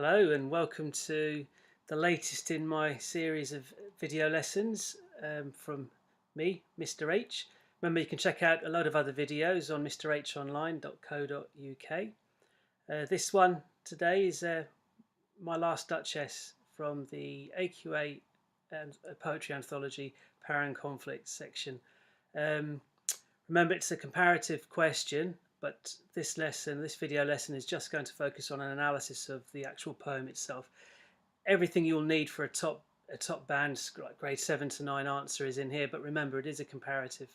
Hello and welcome to the latest in my series of video lessons from me, Mr. H. Remember, you can check out a load of other videos on mrhonline.co.uk. This one today is my last Duchess from the AQA Poetry Anthology Power and Conflict section. Remember, it's a comparative question, but this video lesson is just going to focus on an analysis of the actual poem itself. Everything you'll need for a top band grade 7 to 9 answer is in here, but remember, it is a comparative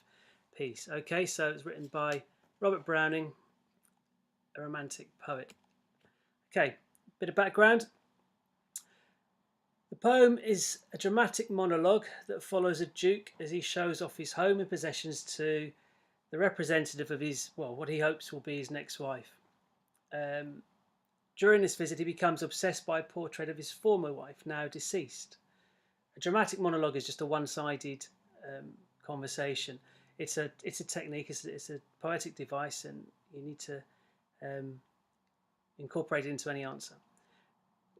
piece. Okay, so it's written by Robert Browning, a Romantic poet. Okay, bit of background. The poem is a dramatic monologue that follows a duke as he shows off his home and possessions to the representative of his, what he hopes will be his next wife. During this visit, he becomes obsessed by a portrait of his former wife, now deceased. A dramatic monologue is just a one-sided conversation. It's a technique, it's a poetic device, and you need to incorporate it into any answer.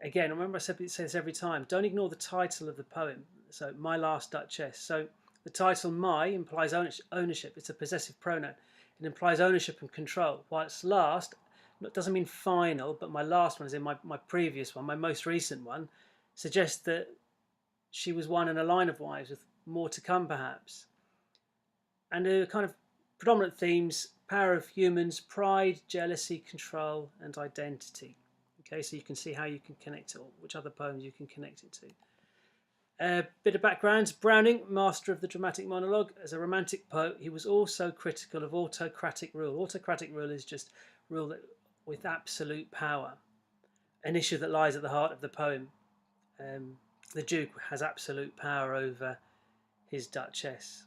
Again, remember I say this every time, don't ignore the title of the poem. So, My Last Duchess. So, the title my implies ownership. It's a possessive pronoun. It implies ownership and control. While it's last, it doesn't mean final, but my last one, as in my previous one, my most recent one, suggests that she was one in a line of wives with more to come perhaps. And the kind of predominant themes: power of humans, pride, jealousy, control, and identity. Okay, so you can see how you can connect it, or which other poems you can connect it to. A bit of background: Browning, master of the dramatic monologue, as a Romantic poet, he was also critical of autocratic rule. Autocratic rule is just rule that with absolute power, an issue that lies at the heart of the poem. The Duke has absolute power over his Duchess.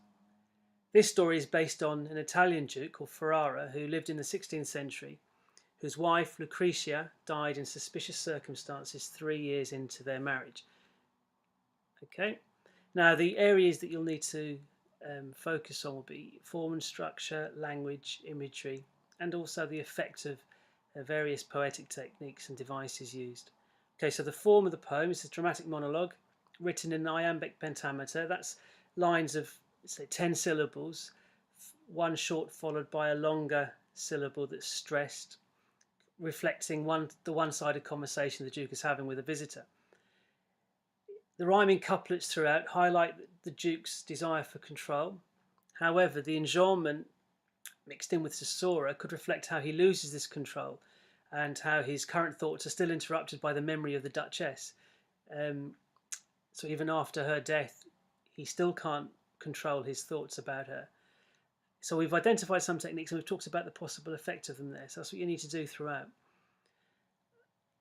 This story is based on an Italian Duke called Ferrara, who lived in the 16th century, whose wife Lucretia died in suspicious circumstances 3 years into their marriage. Okay, now the areas that you'll need to focus on will be form and structure, language, imagery, and also the effect of various poetic techniques and devices used. Okay, so the form of the poem is a dramatic monologue written in iambic pentameter. That's lines of, say, 10 syllables, one short followed by a longer syllable that's stressed, reflecting the one-sided conversation the Duke is having with a visitor. The rhyming couplets throughout highlight the Duke's desire for control. However, the enjambment mixed in with caesura could reflect how he loses this control and how his current thoughts are still interrupted by the memory of the Duchess. So even after her death, he still can't control his thoughts about her. So we've identified some techniques and we've talked about the possible effect of them there. So that's what you need to do throughout.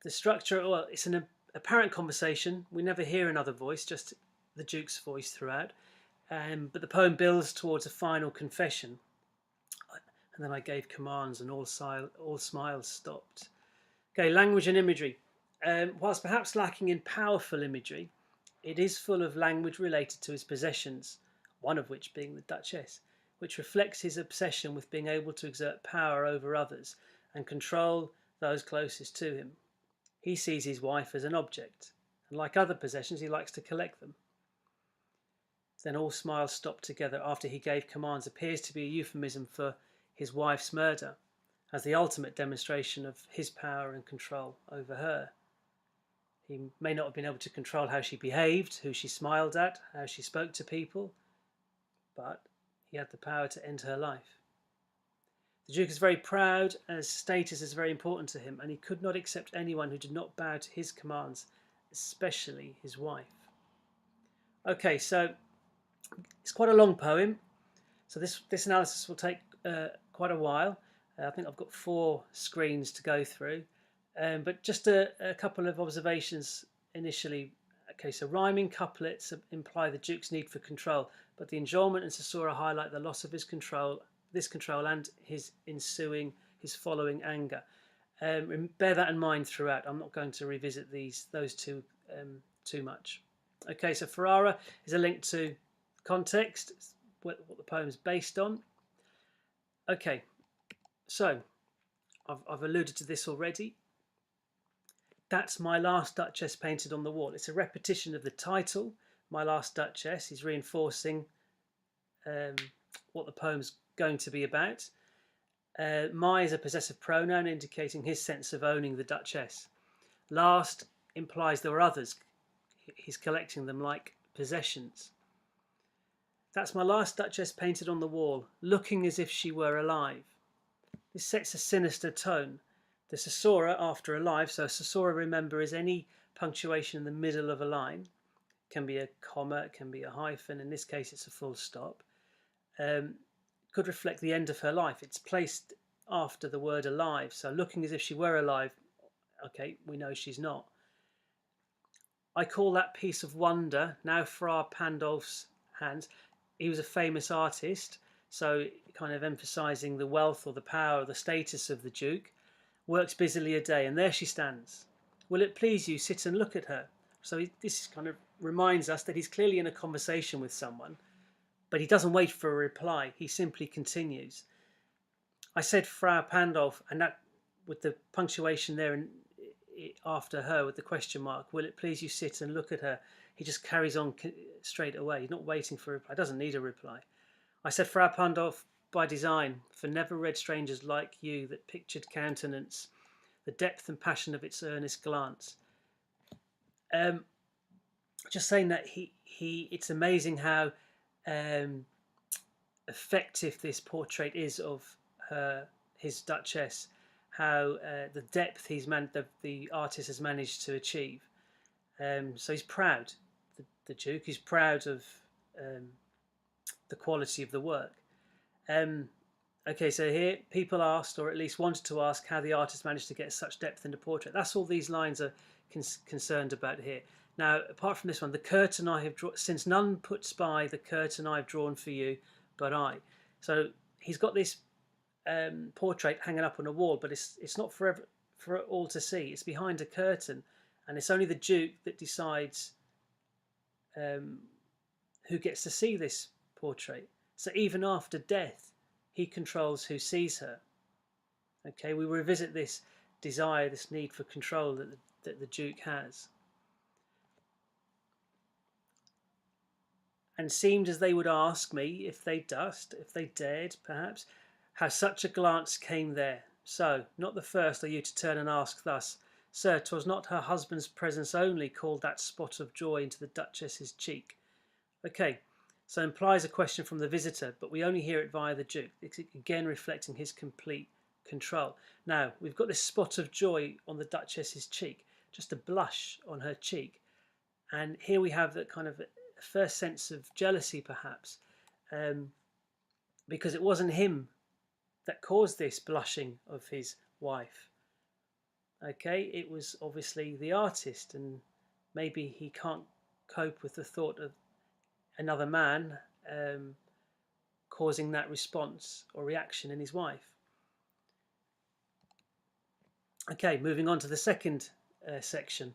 The structure, well, it's an apparent conversation. We never hear another voice, just the Duke's voice throughout. But the poem builds towards a final confession. And then I gave commands and all smiles stopped. Okay, language and imagery. Whilst perhaps lacking in powerful imagery, it is full of language related to his possessions, one of which being the Duchess, which reflects his obsession with being able to exert power over others and control those closest to him. He sees his wife as an object, and like other possessions, he likes to collect them. Then all smiles stopped together after he gave commands appears to be a euphemism for his wife's murder, as the ultimate demonstration of his power and control over her. He may not have been able to control how she behaved, who she smiled at, how she spoke to people, but he had the power to end her life. The Duke is very proud, as status is very important to him, and he could not accept anyone who did not bow to his commands, especially his wife. Okay, so it's quite a long poem, so this analysis will take quite a while. I think I've got 4 screens to go through, but just a couple of observations initially. Okay, so rhyming couplets imply the Duke's need for control, but the enjambment and caesura highlight the loss of his control, and his following anger. Bear that in mind throughout. I'm not going to revisit those two too much. Okay, so Ferrara is a link to context, what the poem's based on. Okay, so I've alluded to this already. That's My Last Duchess painted on the wall. It's a repetition of the title, My Last Duchess. He's reinforcing what the poem's going to be about. My is a possessive pronoun indicating his sense of owning the Duchess. Last implies there were others. He's collecting them like possessions. That's my last Duchess painted on the wall, looking as if she were alive. This sets a sinister tone. The caesura after alive, so caesura, remember, is any punctuation in the middle of a line. It can be a comma, it can be a hyphen, in this case it's a full stop. Could reflect the end of her life. It's placed after the word alive, so looking as if she were alive, okay, we know she's not. I call that piece of wonder. Now Fra Pandolf's hands. He was a famous artist, so kind of emphasising the wealth or the power or the status of the Duke. Works busily a day, and there she stands. Will it please you, sit and look at her? So this kind of reminds us that he's clearly in a conversation with someone, but he doesn't wait for a reply. He simply continues. I said Frau Pandolf, and that with the punctuation there and after her with the question mark, will it please you sit and look at her? He just carries on straight away. He's not waiting for a reply. Doesn't need a reply. I said Frau Pandolf by design, for never read strangers like you that pictured countenance, the depth and passion of its earnest glance. Just saying that it's amazing how effective this portrait is of his Duchess, how the depth the artist has managed to achieve. So he's proud, the Duke. He's proud of the quality of the work. Okay, so here people asked, or at least wanted to ask, how the artist managed to get such depth in the portrait. That's all these lines are concerned about here. Now, apart from this one, the curtain I have drawn, since none puts by the curtain I've drawn for you, but I. So he's got this portrait hanging up on a wall, but it's not for all to see. It's behind a curtain, and it's only the Duke that decides who gets to see this portrait. So even after death, he controls who sees her. Okay, we revisit this desire, this need for control that the Duke has. And seemed as they would ask me, if they dared, perhaps, how such a glance came there. So, not the first are you to turn and ask thus, Sir, 'twas not her husband's presence only called that spot of joy into the Duchess's cheek. Okay, so implies a question from the visitor, but we only hear it via the Duke, again reflecting his complete control. Now, we've got this spot of joy on the Duchess's cheek, just a blush on her cheek. And here we have that kind of first sense of jealousy, perhaps, because it wasn't him that caused this blushing of his wife. Okay, it was obviously the artist, and maybe he can't cope with the thought of another man causing that response or reaction in his wife. Okay, moving on to the second section.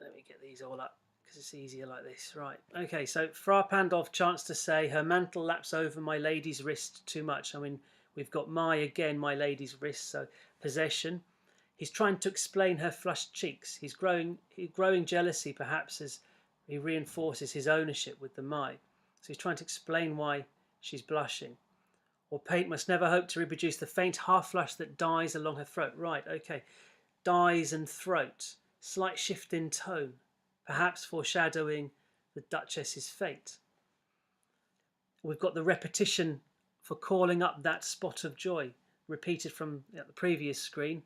Let me get these all up, because it's easier like this. Right, okay, so Fra Pandolf chanced to say, her mantle laps over my lady's wrist too much. I mean, we've got my lady's wrist, so possession. He's trying to explain her flushed cheeks. He's growing jealousy, perhaps, as he reinforces his ownership with the my. So he's trying to explain why she's blushing. Or paint must never hope to reproduce the faint half flush that dies along her throat. Right, okay, dies and throat. Slight shift in tone, perhaps foreshadowing the Duchess's fate. We've got the repetition for calling up that spot of joy, repeated from the previous screen.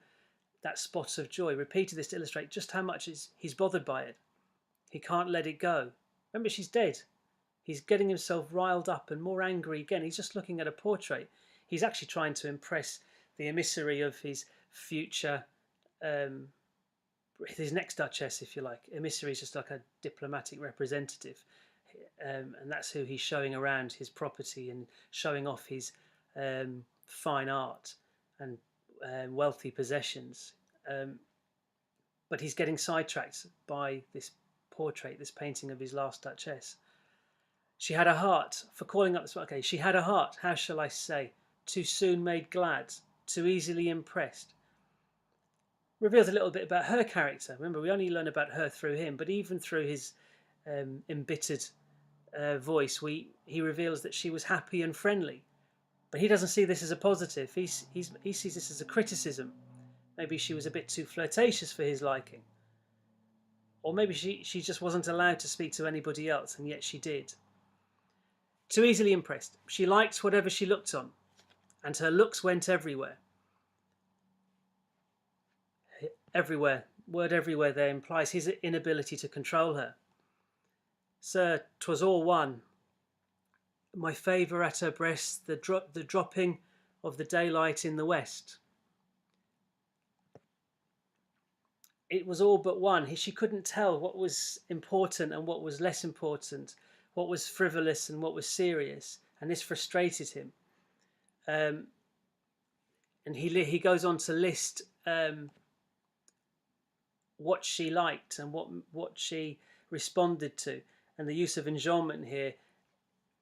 That spot of joy, repeated this to illustrate just how much he's bothered by it. He can't let it go. Remember, she's dead. He's getting himself riled up and more angry again. He's just looking at a portrait. He's actually trying to impress the emissary of his future, his next Duchess, if you like. Emissary is just like a diplomatic representative. And that's who he's showing around his property and showing off his fine art and wealthy possessions. But he's getting sidetracked by this portrait, this painting of his last Duchess. She had a heart, for calling up this, okay, she had a heart, how shall I say, too soon made glad, too easily impressed. reveals a little bit about her character. Remember, we only learn about her through him, but even through his embittered voice, he reveals that she was happy and friendly. But he doesn't see this as a positive. He sees this as a criticism. Maybe she was a bit too flirtatious for his liking. Or maybe she just wasn't allowed to speak to anybody else, and yet she did. Too easily impressed. She liked whatever she looked on, and her looks went everywhere. Everywhere. Word everywhere there implies his inability to control her. Sir, 'twas all one. My favour at her breast, the dropping of the daylight in the west. It was all but one. She couldn't tell what was important and what was less important, what was frivolous and what was serious, and this frustrated him. And he goes on to list what she liked and what she responded to, and the use of enjambment here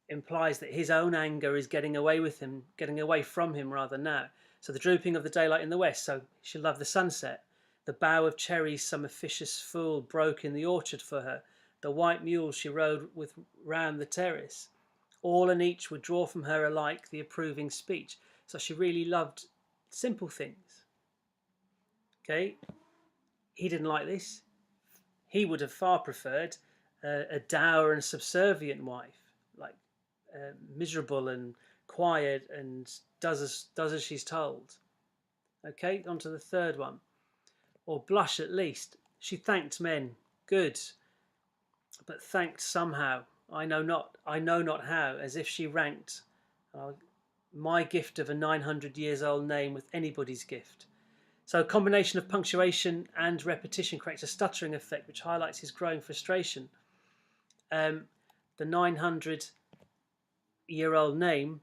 implies that his own anger is getting away from him rather now. So the drooping of the daylight in the west. So she loved the sunset. The bough of cherries some officious fool broke in the orchard for her. The white mule she rode with round the terrace. All and each would draw from her alike the approving speech. So she really loved simple things. Okay, he didn't like this. He would have far preferred a dour and subservient wife, like miserable and quiet and does as she's told. Okay, on to the third one. Or blush at least. She thanked men, good, but thanked somehow. I know not how, as if she ranked my gift of a 900 years old name with anybody's gift. So a combination of punctuation and repetition creates a stuttering effect, which highlights his growing frustration. The 900-year-old name,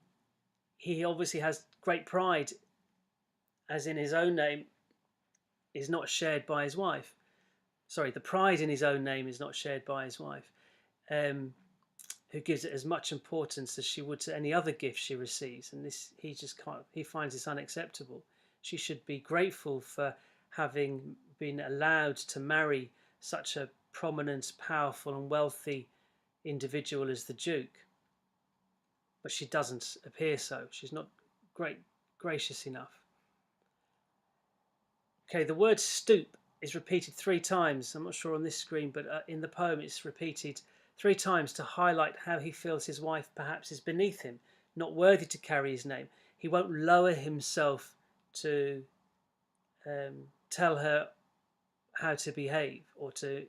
he obviously has great pride, as in his own name is not shared by his wife. Sorry, the pride in his own name is not shared by his wife, who gives it as much importance as she would to any other gift she receives. And this, he finds this unacceptable. She should be grateful for having been allowed to marry such a prominent, powerful and wealthy individual as the Duke. But she doesn't appear so. She's not gracious enough. Okay, the word stoop is repeated 3 times. I'm not sure on this screen, but in the poem it's repeated 3 times to highlight how he feels his wife perhaps is beneath him, not worthy to carry his name. He won't lower himself to tell her how to behave or to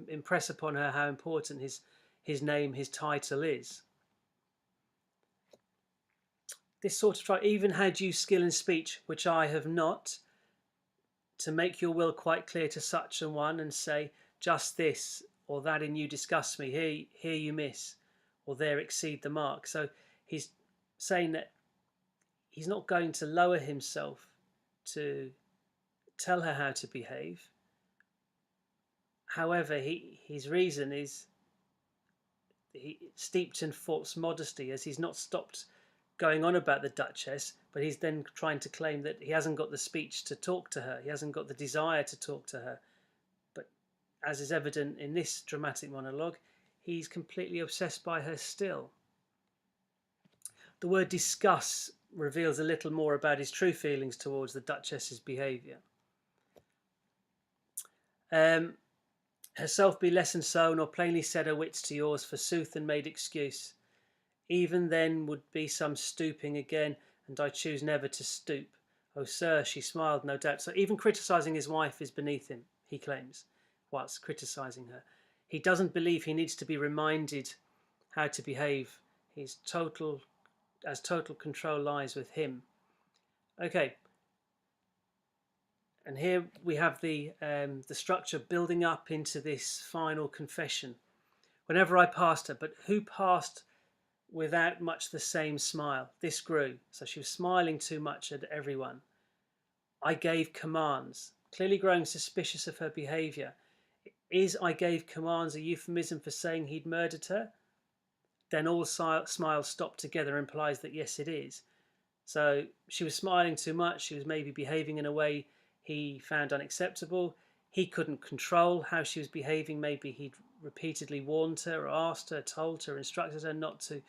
impress upon her how important his name, his title is. This sort of try, even had you skill in speech, which I have not, to make your will quite clear to such an one and say, just this or that in you disgusts me, here you miss, or there exceed the mark. So he's saying that he's not going to lower himself to tell her how to behave. However, his reason is steeped in false modesty, as he's not stopped going on about the Duchess, but he's then trying to claim that he hasn't got the speech to talk to her, he hasn't got the desire to talk to her. But as is evident in this dramatic monologue, he's completely obsessed by her still. The word discuss reveals a little more about his true feelings towards the Duchess's behaviour. Herself be lesson sown, or plainly said her wits to yours, forsooth, and made excuse. Even then would be some stooping again, and I choose never to stoop. Oh, sir, she smiled, no doubt. So even criticising his wife is beneath him, he claims, whilst criticising her. He doesn't believe he needs to be reminded how to behave. Total control lies with him. Okay. And here we have the structure building up into this final confession. Whenever I passed her, but who passed without much the same smile? This grew. So she was smiling too much at everyone. I gave commands, clearly growing suspicious of her behaviour. Is I gave commands a euphemism for saying he'd murdered her? Then all smiles stopped together implies that yes, it is. So she was smiling too much. She was maybe behaving in a way he found unacceptable. He couldn't control how she was behaving. Maybe he'd repeatedly warned her or asked her, told her, instructed her not to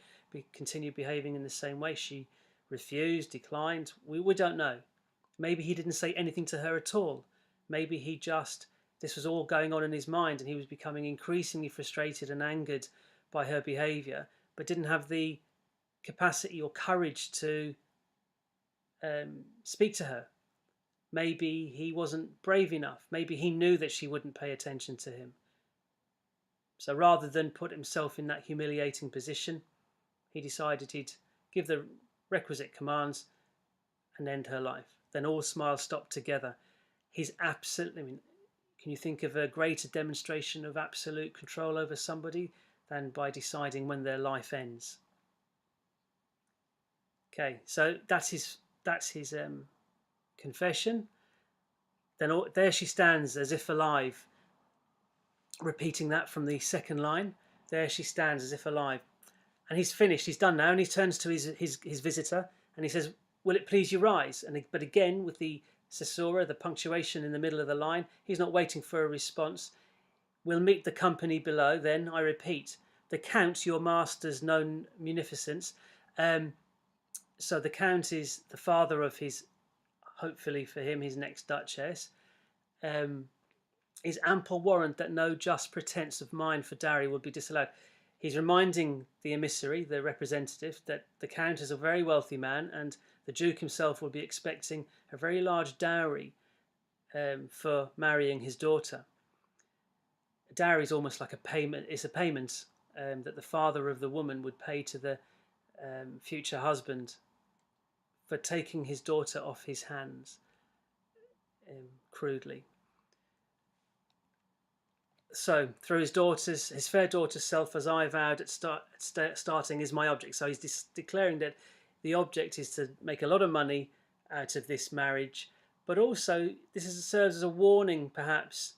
continue behaving in the same way. She refused, declined. We don't know. Maybe he didn't say anything to her at all. Maybe this was all going on in his mind and he was becoming increasingly frustrated and angered by her behaviour, but didn't have the capacity or courage to speak to her. Maybe he wasn't brave enough. Maybe he knew that she wouldn't pay attention to him. So rather than put himself in that humiliating position, he decided he'd give the requisite commands and end her life. Then all smiles stopped together. He's absolutely, can you think of a greater demonstration of absolute control over somebody than by deciding when their life ends? Okay, so that's his confession. Then there she stands as if alive, repeating that from the second line. There she stands as if alive. And he's finished, he's done now, and he turns to his visitor and he says, "Will it please you rise?" But again, with the caesura, the punctuation in the middle of the line, he's not waiting for a response. "We'll meet the company below, then, I repeat. The Count, your master's known munificence." So the Count is the father of hopefully for him, his next Duchess. Is ample warrant that no just pretence of mine for dowry would be disallowed. He's reminding the emissary, the representative, that the Count is a very wealthy man and the Duke himself will be expecting a very large dowry for marrying his daughter. A dowry is almost like a payment. It's a payment that the father of the woman would pay to the future husband for taking his daughter off his hands, crudely. So, through his fair daughter's self, as I vowed at starting, is my object. So he's declaring that the object is to make a lot of money out of this marriage, but also this serves as a warning, perhaps,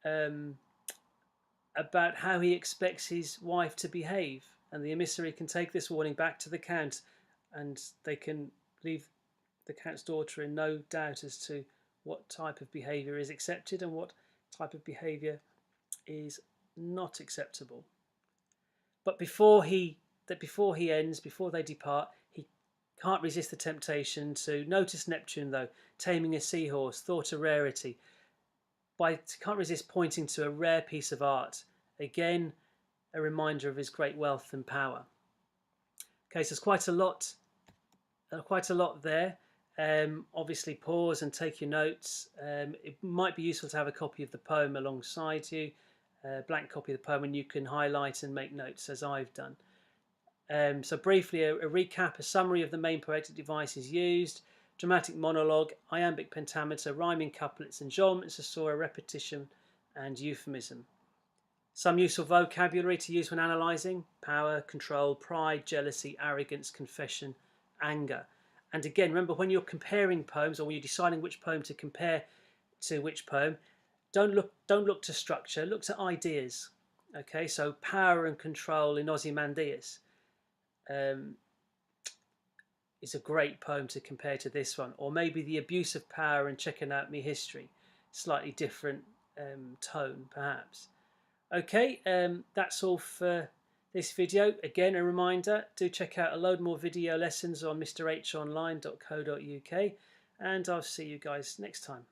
about how he expects his wife to behave. And the emissary can take this warning back to the Count, and they can leave the Count's daughter in no doubt as to what type of behaviour is accepted and what type of behaviour is not acceptable. But before they depart, he can't resist the temptation to notice Neptune, though, taming a seahorse, thought a rarity. Can't resist pointing to a rare piece of art, again a reminder of his great wealth and power. Okay, so there's quite a lot there. Obviously pause and take your notes. It might be useful to have a copy of the poem alongside you, a blank copy of the poem, and you can highlight and make notes as I've done. So briefly, a recap, a summary of the main poetic devices used: dramatic monologue, iambic pentameter, rhyming couplets, enjolment, caesura, repetition, and euphemism. Some useful vocabulary to use when analysing: power, control, pride, jealousy, arrogance, confession, anger. And again, remember, when you're comparing poems or when you're deciding which poem to compare to which poem, don't look to structure, look to ideas. Okay, so power and control in Ozymandias is a great poem to compare to this one. Or maybe the abuse of power and checking out me history, slightly different tone perhaps. Okay, that's all for this video. Again, a reminder, do check out a load more video lessons on mrhonline.co.uk, and I'll see you guys next time.